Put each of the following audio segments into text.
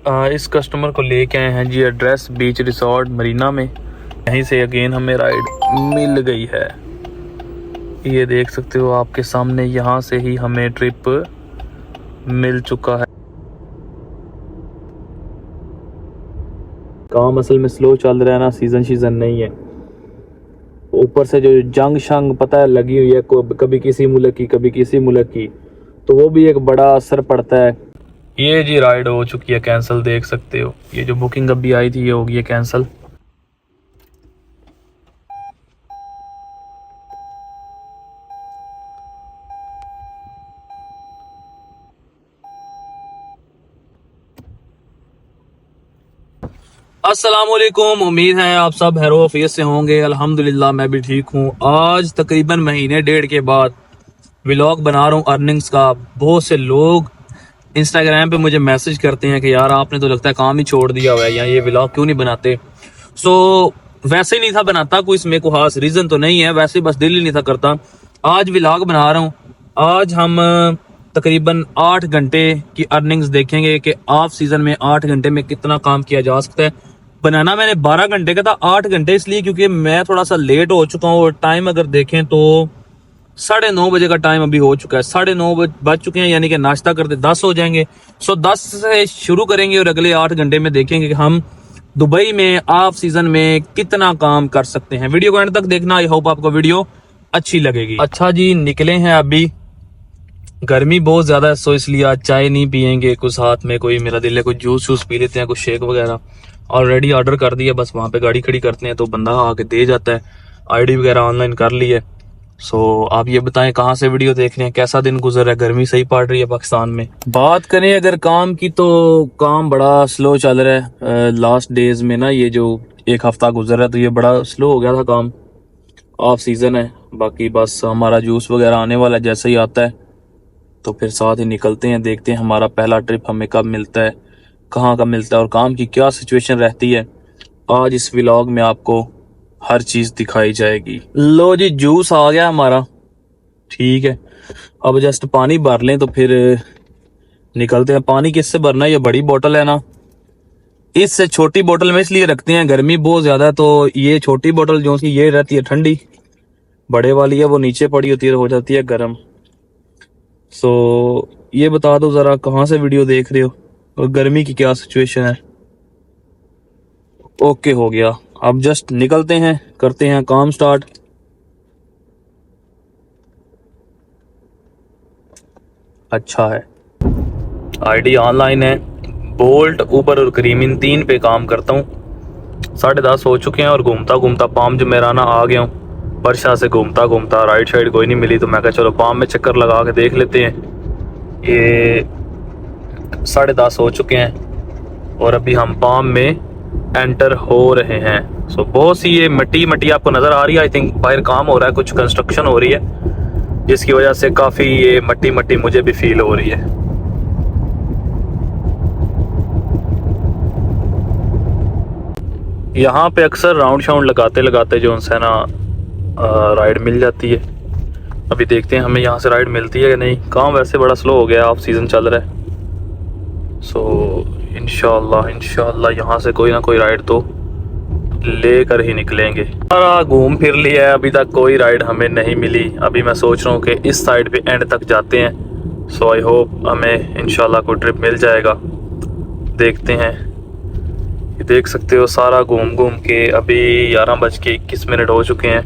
इस कस्टमर को लेके आए हैं जी एड्रेस बीच रिसोर्ट मरीना में। यहीं से अगेन हमें राइड मिल गई है। ये देख सकते हो आपके सामने, यहाँ से ही हमें ट्रिप मिल चुका है। काम असल में स्लो चल रहा है ना, सीजन नहीं है। ऊपर से जो जंग शंग पता है लगी हुई है, कभी किसी मुल्क की कभी किसी मुल्क की, तो वो भी एक बड़ा असर पड़ता है। ये जी राइड हो चुकी है कैंसिल, देख सकते हो। ये जो बुकिंग अभी आई थी ये हो गई है कैंसिल। अस्सलामुअलैकुम, उम्मीद है आप सब हैरोफियत से होंगे। अल्हम्दुलिल्लाह मैं भी ठीक हूँ। आज तकरीबन महीने डेढ़ के बाद व्लॉग बना रहा हूँ अर्निंग्स का। बहुत से लोग इंस्टाग्राम पे मुझे मैसेज करते हैं कि यार आपने तो लगता है काम ही छोड़ दिया हुआ है, या ये व्लॉग क्यों नहीं बनाते। वैसे ही नहीं था बनाता, कोई इसमें कोई खास रीज़न तो नहीं है, वैसे बस दिल ही नहीं था करता। आज व्लॉग बना रहा हूँ। आज हम तकरीबन 8 घंटे की अर्निंग्स देखेंगे कि ऑफ सीज़न में 8 घंटे में कितना काम किया जा सकता है। बनाना मैंने 12 घंटे का था, 8 घंटे इसलिए क्योंकि मैं थोड़ा सा लेट हो चुका हूँ। और टाइम अगर देखें तो 9:30 बजे का टाइम अभी हो चुका है। 9:30 बज चुके हैं, यानी कि नाश्ता करते 10 हो जाएंगे। 10 से शुरू करेंगे और अगले 8 घंटे में देखेंगे कि हम दुबई में ऑफ सीजन में कितना काम कर सकते हैं। वीडियो को एंड तक देखना, आई होप आपको वीडियो अच्छी लगेगी। अच्छा जी, निकले हैं अभी। गर्मी बहुत ज्यादा है, सो इसलिए आज चाय नहीं पियेंगे, कुछ साथ में कोई मेरा दिल है कुछ जूस पी लेते हैं, कुछ शेक वगैरह। ऑलरेडी ऑर्डर कर दिया, बस वहाँ पे गाड़ी खड़ी करते हैं तो बंदा आके दे जाता है। आईडी वगैरह ऑनलाइन कर ली है। आप ये बताएं कहाँ से वीडियो देख रहे हैं, कैसा दिन गुजर रहा है। गर्मी सही पड़ रही है पाकिस्तान में। बात करें अगर काम की तो काम बड़ा स्लो चल रहा है। लास्ट डेज में ना, ये जो एक हफ्ता गुजर रहा है तो ये बड़ा स्लो हो गया था काम। ऑफ सीजन है, बाकी बस हमारा जूस वगैरह आने वाला है, जैसे ही आता है तो फिर साथ ही निकलते हैं। देखते हैं हमारा पहला ट्रिप हमें कब मिलता है, कहाँ का मिलता है और काम की क्या सिचुएशन रहती है। आज इस व्लॉग में आपको हर चीज दिखाई जाएगी। लो जी, जूस आ गया हमारा। ठीक है, अब जस्ट पानी भर लें तो फिर निकलते हैं। पानी किससे भरना है, ये बड़ी बोतल है ना, इससे छोटी बोतल में इसलिए रखते हैं, गर्मी बहुत ज्यादा है तो ये छोटी बोतल जो सी ये रहती है ठंडी, बड़े वाली है वो नीचे पड़ी होती है, हो जाती है गर्म। ये बता दो जरा कहाँ से वीडियो देख रहे हो और गर्मी की क्या सिचुएशन है। ओके, हो गया। अब जस्ट निकलते हैं, करते हैं काम स्टार्ट। अच्छा है, आईडी ऑनलाइन है। बोल्ट, उबर और करीम, इन 3 पे काम करता हूँ। 10:30 हो चुके हैं और घूमता घूमता पाम जुमेराना आ गया हूँ। वर्षा से घूमता घूमता राइट साइड कोई नहीं मिली तो मैं कहा चलो पाम में चक्कर लगा के देख लेते हैं। ये 10:30 हो चुके हैं और अभी हम पाम में एंटर हो रहे हैं। बहुत सी ये मट्टी आपको नज़र आ रही है। आई थिंक बाहर काम हो रहा है, कुछ कंस्ट्रक्शन हो रही है, जिसकी वजह से काफ़ी ये मट्टी मुझे भी फील हो रही है। यहाँ पे अक्सर राउंड शाउंड लगाते जो है ना राइड मिल जाती है। अभी देखते हैं हमें यहाँ से राइड मिलती है कि नहीं। काम वैसे बड़ा स्लो हो गया, ऑफ सीज़न चल रहा है। इंशाल्लाह यहाँ से कोई ना कोई राइड तो लेकर ही निकलेंगे। सारा घूम फिर लिया है, अभी तक कोई राइड हमें नहीं मिली। अभी मैं सोच रहा हूँ कि इस साइड पे एंड तक जाते हैं। आई होप हमें इंशाल्लाह कोई ट्रिप मिल जाएगा। देखते हैं। ये देख सकते हो सारा घूम के अभी 11:21 हो चुके हैं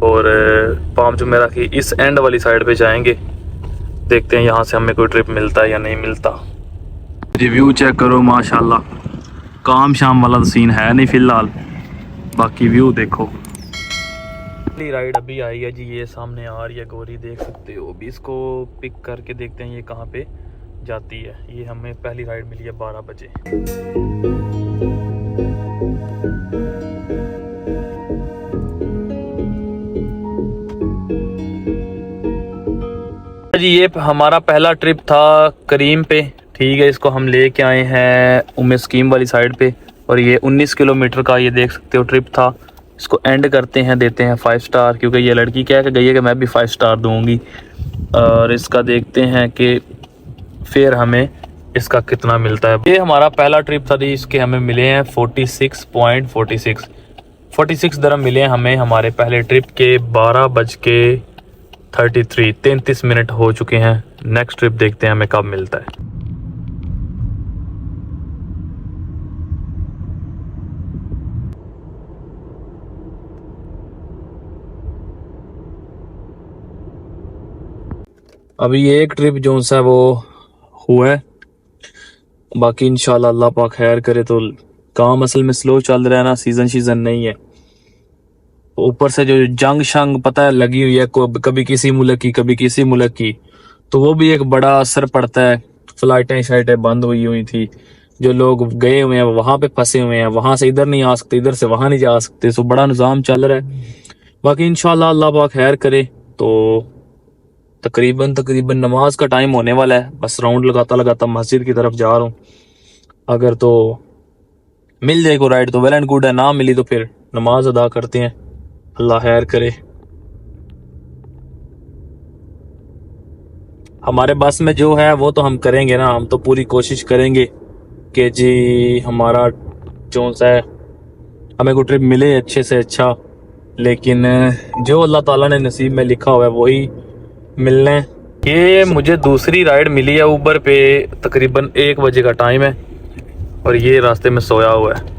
और पाम जुमेरा की इस एंड वाली साइड पे जाएंगे। देखते हैं यहाँ से हमें कोई ट्रिप मिलता है या नहीं मिलता। रिव्यू चेक करो, माशाल्लाह काम शाम वाला सीन है नहीं फिलहाल, बाकी व्यू देखो। पहली राइड अभी आई है जी, ये सामने आ रही है गोरी, देख सकते हो। अभी इसको पिक करके देखते हैं ये कहाँ पे जाती है। ये हमें पहली राइड मिली है 12 बजे। जी ये हमारा पहला ट्रिप था करीम पे। ठीक है, इसको हम लेके आए हैं उम्मे स्कीम वाली साइड पे और ये 19 किलोमीटर का ये देख सकते हो ट्रिप था। इसको एंड करते हैं, देते हैं 5 स्टार, क्योंकि ये लड़की कह के गई है कि मैं भी 5 स्टार दूंगी। और इसका देखते हैं कि फिर हमें इसका कितना मिलता है। ये हमारा पहला ट्रिप था, इसके हमें मिले हैं 46 दरम मिले हैं हमें हमारे पहले ट्रिप के। 33 मिनट हो चुके हैं। नेक्स्ट ट्रिप देखते हैं हमें कब मिलता है। अभी एक ट्रिप जो सा वो हुआ है, बाकी इंशाल्लाह अल्लाह पाक खैर करे। तो काम असल में स्लो चल रहा है ना, सीजन नहीं है। ऊपर से जो जंग शंग पता है लगी हुई है, कभी किसी मुल्क की कभी किसी मुल्क की, तो वो भी एक बड़ा असर पड़ता है। फ्लाइटें शाइटें बंद हुई थी, जो लोग गए हुए हैं वहां पे फंसे हुए हैं, वहां से इधर नहीं आ सकते, इधर से वहां नहीं जा सकते। सो बड़ा निज़ाम चल रहा है। बाकी इंशाल्लाह अल्लाह पाक खैर करे। तो तकरीबन नमाज का टाइम होने वाला है। बस राउंड लगाता मस्जिद की तरफ जा रहा हूँ। अगर तो मिल जाए को राइड तो वेल एंड गुड है, ना मिली तो फिर नमाज अदा करते हैं। अल्लाह खैर करे। हमारे बस में जो है वो तो हम करेंगे ना, हम तो पूरी कोशिश करेंगे कि जी हमारा जो सा है हमें को ट्रिप मिले अच्छे से अच्छा। लेकिन जो अल्लाह ताला ने नसीब में लिखा हुआ है वही मिलना है। ये मुझे दूसरी राइड मिली है ऊबर पे, तकरीबन 1 बजे का टाइम है और ये रास्ते में सोया हुआ है।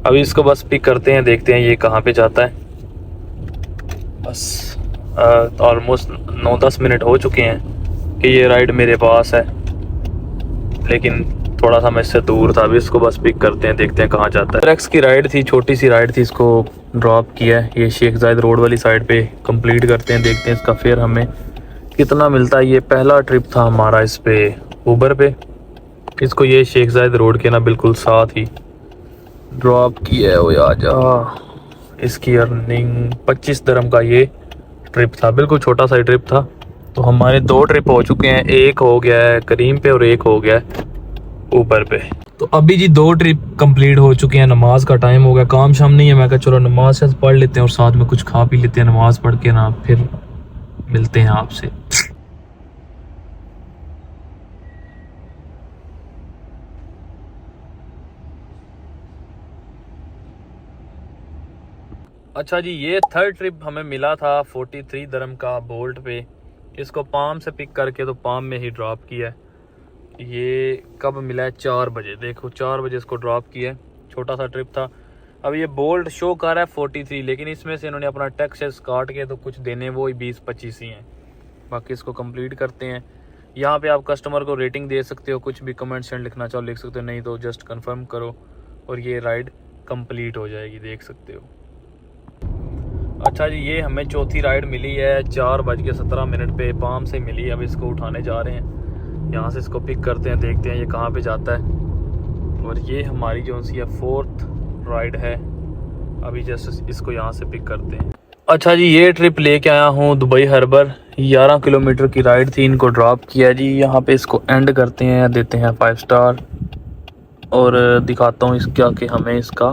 अभी इसको बस पिक करते हैं, देखते हैं ये कहाँ पे जाता है। बस ऑलमोस्ट 9-10 मिनट हो चुके हैं कि ये राइड मेरे पास है, लेकिन थोड़ा सा मैं इससे दूर था। अभी इसको बस पिक करते हैं, देखते हैं कहाँ जाता है। ट्रैक्स की राइड थी, छोटी सी राइड थी, इसको ड्रॉप किया है। ये शेख जायद रोड वाली साइड पे कंप्लीट करते हैं, देखते हैं इसका फेयर हमें कितना मिलता है। ये पहला ट्रिप था हमारा इस पे ऊबर पे। इसको ये शेख जायद रोड के ना बिल्कुल साथ ही ड्रॉप किया है। वो आजा, इसकी अर्निंग 25 दरम का ये ट्रिप था, बिल्कुल छोटा सा ट्रिप था। तो हमारे 2 ट्रिप हो चुके हैं, एक हो गया है करीम पे और एक हो गया है ऊपर पे। तो अभी जी 2 ट्रिप कंप्लीट हो चुके हैं। नमाज का टाइम हो गया, काम शाम नहीं है। मैं कहा चलो नमाज से पढ़ लेते हैं और साथ में कुछ खा पी लेते हैं। नमाज पढ़ के ना फिर मिलते हैं आपसे। अच्छा जी, ये थर्ड ट्रिप हमें मिला था 43 दरम का बोल्ट पे। इसको पाम से पिक करके तो पाम में ही ड्रॉप किया है। ये कब मिला है? 4 बजे। देखो 4 बजे इसको ड्रॉप किया है। छोटा सा ट्रिप था। अब ये बोल्ट शो कर रहा है 43, लेकिन इसमें से इन्होंने अपना टैक्सेस काट के तो कुछ देने वो ही 20-25 ही हैं। बाकी इसको कंप्लीट करते हैं। यहाँ पे आप कस्टमर को रेटिंग दे सकते हो, कुछ भी कमेंट सेंड लिखना चाहो लिख सकते हो, नहीं तो जस्ट कंफर्म करो और ये राइड कंप्लीट हो जाएगी, देख सकते हो। अच्छा जी, ये हमें चौथी राइड मिली है 4:17 पे पाम से मिली। अब इसको उठाने जा रहे हैं, यहाँ से इसको पिक करते हैं, देखते हैं ये कहाँ पे जाता है। और ये हमारी जो सी है 4th राइड है। अभी जस्ट इसको यहाँ से पिक करते हैं। अच्छा जी, ये ट्रिप लेके आया हूँ दुबई हार्बर। 11 किलोमीटर की राइड थी, इनको ड्रॉप किया जी। यहाँ पे इसको एंड करते हैं, देते हैं 5 स्टार और दिखाता हूँ इसका कि हमें इसका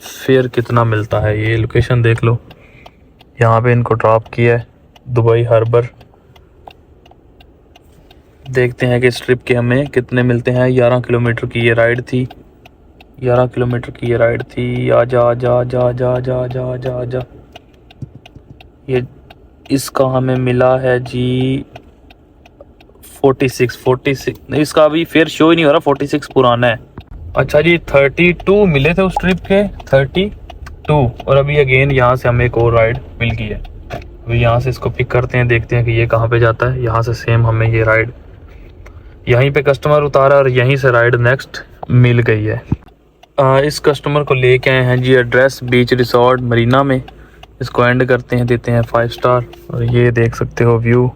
फेयर कितना मिलता है। ये लोकेशन देख लो, यहाँ पे इनको ड्रॉप किया है दुबई हार्बर। देखते हैं कि इस ट्रिप के हमें कितने मिलते हैं। 11 किलोमीटर की ये राइड थी, 11 किलोमीटर की ये राइड थी। आजा आजा आजा आजा आजा आजा आजा आजा। ये इसका हमें मिला है जी 46 नहीं, इसका अभी फेयर शो ही नहीं हो रहा, 46 पुराना है। अच्छा जी, 32 मिले थे उस ट्रिप के, 32। और अभी अगेन यहाँ से हमें एक और राइड मिल गई है। अभी यहाँ से इसको पिक करते हैं, देखते हैं कि ये कहाँ पे जाता है। यहाँ से सेम हमें ये राइड यहीं पे कस्टमर उतारा और यहीं से राइड नेक्स्ट मिल गई है। इस कस्टमर को लेके आए हैं जी एड्रेस बीच रिसोर्ट मरीना में। इसको एंड करते हैं, देते हैं 5 स्टार। और ये देख सकते हो व्यू।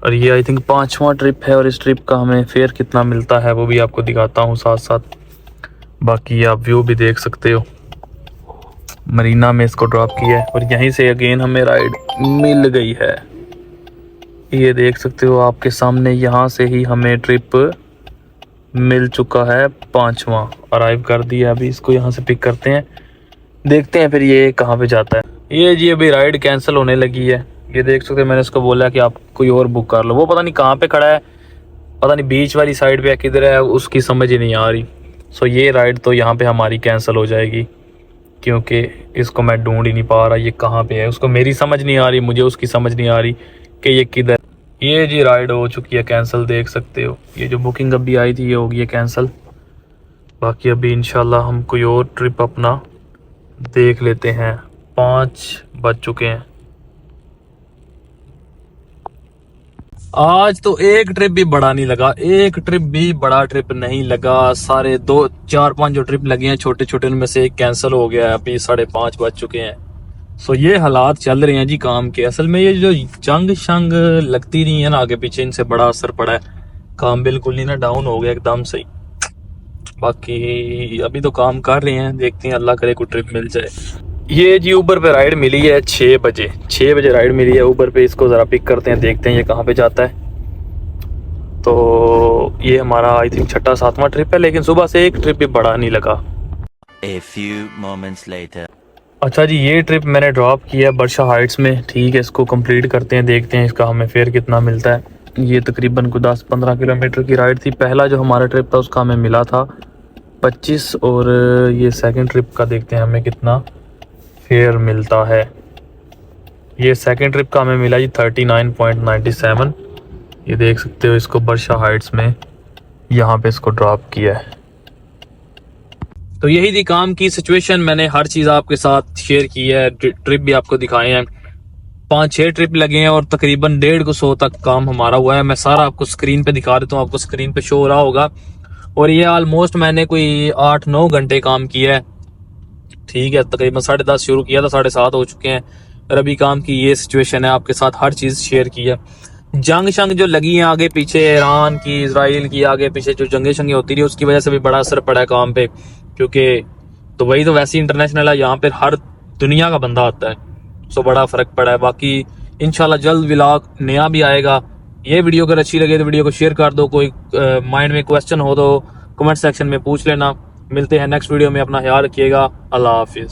और ये आई थिंक 5वां ट्रिप है और इस ट्रिप का हमें फेयर कितना मिलता है वो भी आपको दिखाता हूँ साथ साथ। बाकी आप व्यू भी देख सकते हो। मरीना में इसको ड्रॉप किया है और यहीं से अगेन हमें राइड मिल गई है। ये देख सकते हो आपके सामने, यहाँ से ही हमें ट्रिप मिल चुका है 5वां, अराइव कर दिया। अभी इसको यहाँ से पिक करते हैं, देखते हैं फिर ये कहाँ पे जाता है। ये जी अभी राइड कैंसिल होने लगी है। ये देख सकते हैं, मैंने इसको बोला कि आप कोई और बुक कर लो। वो पता नहीं कहाँ पे खड़ा है, पता नहीं बीच वाली साइड पे किधर है, उसकी समझ ही नहीं आ रही। सो ये राइड तो यहाँ पे हमारी कैंसिल हो जाएगी, क्योंकि इसको मैं ढूंढ ही नहीं पा रहा ये कहाँ पे है। उसको मेरी समझ नहीं आ रही, मुझे उसकी समझ नहीं आ रही कि ये किधर। ये जी राइड हो चुकी है कैंसिल, देख सकते हो। ये जो बुकिंग अभी आई थी ये हो गई है कैंसिल। बाकी अभी इंशाल्लाह हम कोई और ट्रिप अपना देख लेते हैं। 5 बज चुके हैं। आज तो एक ट्रिप भी बड़ा नहीं लगा, एक ट्रिप भी बड़ा ट्रिप नहीं लगा। सारे 2 4 5 जो ट्रिप लगे हैं छोटे छोटे, उनमें से एक कैंसिल हो गया है। अभी 5:30 बज चुके हैं। सो ये हालात चल रहे हैं जी काम के। असल में ये जो जंग शंग लगती नहीं है ना आगे पीछे, इनसे बड़ा असर पड़ा है। काम बिल्कुल ही ना डाउन हो गया एकदम सही। बाकी अभी तो काम कर रहे हैं, देखते हैं अल्लाह करे कोई ट्रिप मिल जाए। ये जी ऊबर पे राइड मिली है 6 बजे, 6 बजे राइड मिली है ऊबर पे। इसको ज़रा पिक करते हैं, देखते हैं ये कहाँ पे जाता है। तो ये हमारा आई थिंक 6वां 7वां ट्रिप है, लेकिन सुबह से एक ट्रिप भी बड़ा नहीं लगा। A few moments later. अच्छा जी, ये ट्रिप मैंने ड्रॉप किया है बर्शा हाइट्स में। ठीक है, इसको कंप्लीट करते हैं, देखते हैं इसका हमें फेयर कितना मिलता है। ये तकरीबन को 10-15 किलोमीटर की राइड थी। पहला जो हमारा ट्रिप था उसका हमें मिला था 25, और ये सेकंड ट्रिप का देखते हैं हमें कितना फेयर मिलता है। ये सेकंड ट्रिप का हमें मिला जी 39.97। ये देख सकते हो, इसको बर्शा हाइट्स में यहाँ पे इसको ड्रॉप किया है। तो यही थी काम की सिचुएशन। मैंने हर चीज़ आपके साथ शेयर की है, ट्रिप भी आपको दिखाए हैं। 5-6 ट्रिप लगे हैं और तकरीबन 150 तक काम हमारा हुआ है। मैं सारा आपको स्क्रीन पे दिखा देता हूँ, आपको स्क्रीन पे शो हो रहा होगा। और ये ऑलमोस्ट मैंने कोई 8-9 घंटे काम किया है। ठीक है, तकरीबन 10:30 शुरू किया था, 7:30 हो चुके हैं। और अभी काम की ये सिचुएशन है, आपके साथ हर चीज़ शेयर की है। जंग शंग जो लगी है आगे पीछे, ईरान की इसराइल की आगे पीछे जो जंगे शंगे होती रही, उसकी वजह से भी बड़ा असर पड़ा है काम पे। क्योंकि दुबई तो वैसे ही इंटरनेशनल है, यहाँ पे हर दुनिया का बंदा आता है, सो बड़ा फर्क पड़ा है। बाकी इंशाल्लाह जल्द व्लॉग नया भी आएगा। ये वीडियो अगर अच्छी लगे तो वीडियो को शेयर कर दो। कोई माइंड में क्वेश्चन हो तो कमेंट सेक्शन में पूछ लेना। मिलते हैं नेक्स्ट वीडियो में, अपना ख्याल रखिएगा। अल्लाह हाफिज़।